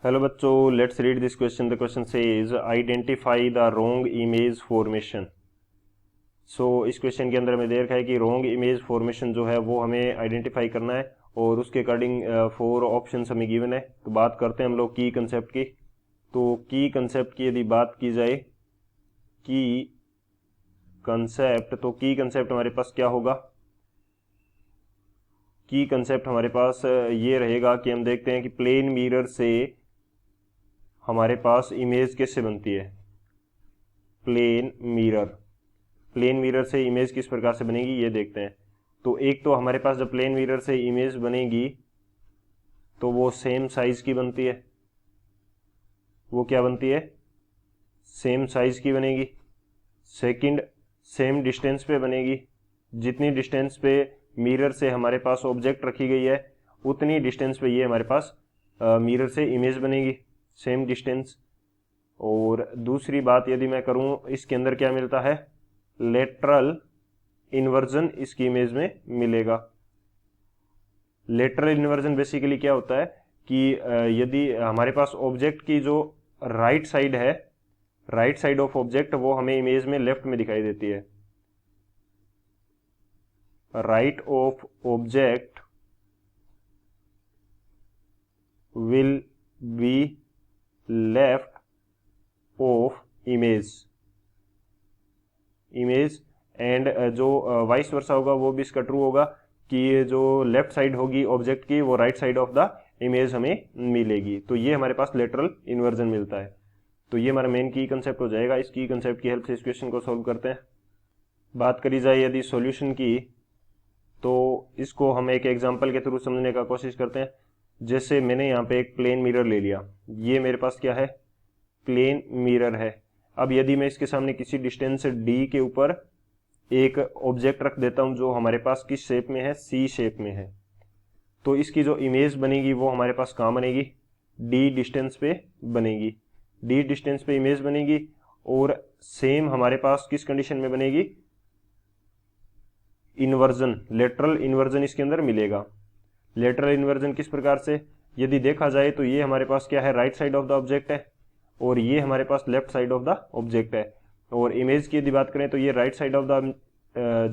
Hello बच्चों, let's read this question. The question says identify the wrong image formation. So इस question के अंदर हमें दे रखा है कि रोंग इमेज फॉर्मेशन जो है वो हमें आइडेंटिफाई करना है और उसके अकॉर्डिंग 4 ऑप्शंस हमें गिवन है। तो बात करते हैं हम लोग की कंसेप्ट की। तो की कंसेप्ट की यदि बात की जाए, की कंसेप्ट, तो की कंसेप्ट हमारे पास क्या होगा? की कंसेप्ट हमारे पास ये रहेगा कि हम देखते हैं कि प्लेन मिरर से हमारे पास इमेज कैसे बनती है। प्लेन मिरर, प्लेन मिरर से इमेज किस प्रकार से बनेगी ये देखते हैं। तो एक तो हमारे पास जब प्लेन मिरर से इमेज बनेगी तो वो सेम साइज की बनती है। वो क्या बनती है? सेम साइज की बनेगी। सेकंड, सेम डिस्टेंस पे बनेगी। जितनी डिस्टेंस पे मिरर से हमारे पास ऑब्जेक्ट रखी गई है उतनी डिस्टेंस पे ये हमारे पास मिरर से इमेज बनेगी, सेम डिस्टेंस। और दूसरी बात यदि मैं करूं, इसके अंदर क्या मिलता है? लेटरल इन्वर्जन इसकी इमेज में मिलेगा। लेटरल इन्वर्जन बेसिकली क्या होता है कि यदि हमारे पास ऑब्जेक्ट की जो राइट साइड है, राइट साइड ऑफ ऑब्जेक्ट, वो हमें इमेज में लेफ्ट में दिखाई देती है। Right of object will be left of image, image. And जो वाइस वर्सा होगा वो भी इसका ट्रू होगा कि ये जो लेफ्ट साइड होगी ऑब्जेक्ट की वो right side of the image हमें मिलेगी। तो ये हमारे पास लेटरल इन्वर्जन मिलता है। तो ये हमारा मेन की कंसेप्ट हो जाएगा। इस की कंसेप्ट की हेल्प से इस क्वेश्चन को सॉल्व करते हैं। बात करी जाए यदि सॉल्यूशन की, तो इसको हम एक एग्जांपल के थ्रू समझने का कोशिश करते हैं। जैसे मैंने यहाँ पे एक प्लेन मिरर ले लिया, ये मेरे पास क्या है? प्लेन मिरर है। अब यदि मैं इसके सामने किसी डिस्टेंस डी के ऊपर एक ऑब्जेक्ट रख देता हूं जो हमारे पास किस शेप में है? सी शेप में है। तो इसकी जो इमेज बनेगी वो हमारे पास कहाँ बनेगी? डी डिस्टेंस पे बनेगी। डी डिस्टेंस पे इमेज बनेगी और सेम हमारे पास किस कंडीशन में बनेगी? इन्वर्जन, लेटरल इन्वर्जन इसके अंदर मिलेगा। लेटरल इन्वर्जन किस प्रकार से? यदि देखा जाए तो ये हमारे पास क्या है? Right side of the object है और ये हमारे पास left side of the object है। और इमेज की यदि बात करें तो ये राइट साइड ऑफ द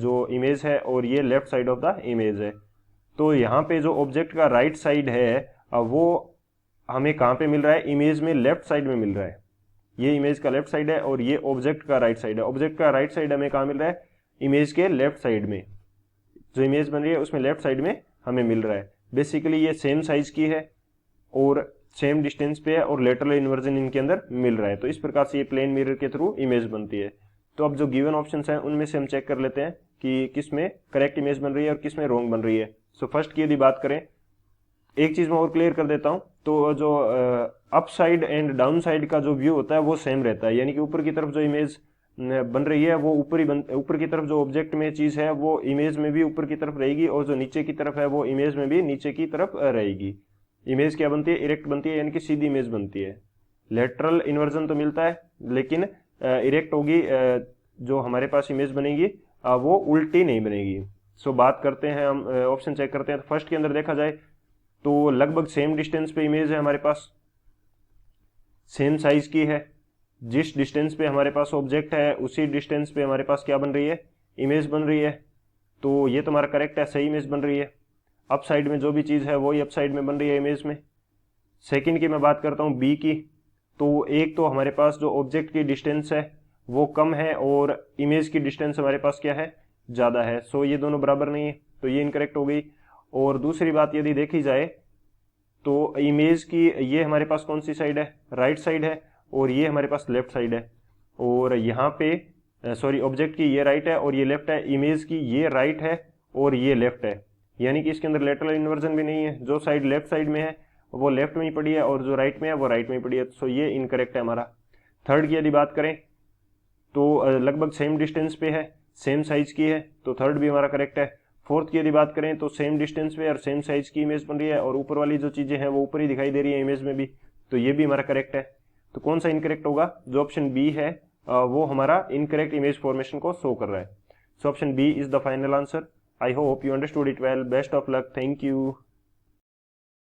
जो इमेज है और ये left side of the image है। तो यहाँ पे जो ऑब्जेक्ट का राइट साइड है वो हमें कहाँ पे मिल रहा है? इमेज में लेफ्ट साइड में मिल रहा है। ये इमेज का लेफ्ट साइड है और ये ऑब्जेक्ट का राइट साइड है। ऑब्जेक्ट का राइट साइड हमें कहाँ मिल रहा है? इमेज के लेफ्ट साइड में। जो इमेज बन रही है उसमें लेफ्ट साइड में हमें मिल रहा है। बेसिकली ये सेम साइज की है और सेम डिस्टेंस पे है और लेटरल इन्वर्जन इनके अंदर मिल रहा है। तो इस प्रकार से ये प्लेन मिरर के थ्रू इमेज बनती है। तो अब जो गिवन ऑप्शंस हैं उनमें से हम चेक कर लेते हैं कि किस में करेक्ट इमेज बन रही है और किस में रॉन्ग बन रही है। सो फर्स्ट की यदि बात करें, एक चीज मैं और क्लियर कर देता हूं। तो जो up side and down side का जो व्यू होता है वो सेम रहता है, यानी कि ऊपर की तरफ जो इमेज बन रही है वो ऊपर की तरफ जो ऑब्जेक्ट में चीज है वो इमेज में भी ऊपर की तरफ रहेगी और जो नीचे की तरफ है वो इमेज में भी नीचे की तरफ रहेगी। इमेज क्या बनती है? इरेक्ट बनती है, यानी कि सीधी इमेज बनती है। लेटरल इन्वर्जन तो मिलता है लेकिन इरेक्ट होगी, जो हमारे पास इमेज बनेगी वो उल्टी नहीं बनेगी। सो बात करते हैं हम, ऑप्शन चेक करते हैं। तो फर्स्ट के अंदर देखा जाए तो लगभग सेम डिस्टेंस पे इमेज है हमारे पास, सेम साइज की है। जिस डिस्टेंस पे हमारे पास ऑब्जेक्ट है उसी डिस्टेंस पे हमारे पास क्या बन रही है? इमेज बन रही है। तो ये तुम्हारा करेक्ट है, सही इमेज बन रही है। अप साइड में जो भी चीज है वही अप साइड में बन रही है इमेज में। सेकंड की मैं बात करता हूँ, बी की। तो एक तो हमारे पास जो ऑब्जेक्ट की डिस्टेंस है वो कम है और इमेज की डिस्टेंस हमारे पास क्या है? ज्यादा है। सो ये दोनों बराबर नहीं है, तो ये इनकरेक्ट हो गई। और दूसरी बात यदि देखी जाए तो इमेज की ये हमारे पास कौन सी साइड है? राइट साइड है और ये हमारे पास लेफ्ट साइड है। और यहाँ पे सॉरी, ऑब्जेक्ट की ये राइट है और ये लेफ्ट है, इमेज की ये राइट है और ये लेफ्ट है। यानी कि इसके अंदर लेटरल इन्वर्जन भी नहीं है। जो साइड लेफ्ट साइड में है वो लेफ्ट में ही पड़ी है और जो राइट में है वो राइट में ही पड़ी है। सो ये इनकरेक्ट है हमारा। थर्ड की यदि बात करें तो लगभग सेम डिस्टेंस पे है, सेम साइज की है, तो थर्ड भी हमारा करेक्ट है। फोर्थ की यदि बात करें तो सेम डिस्टेंस पे और सेम साइज की इमेज बन रही है और ऊपर वाली जो चीजें हैं वो ऊपर ही दिखाई दे रही है इमेज में भी, तो ये भी हमारा करेक्ट है। तो कौन सा इनकरेक्ट होगा? जो ऑप्शन बी है वो हमारा इनकरेक्ट इमेज फॉर्मेशन को शो कर रहा है। So option B is the final answer. I hope you understood it well. Best of luck. Thank you.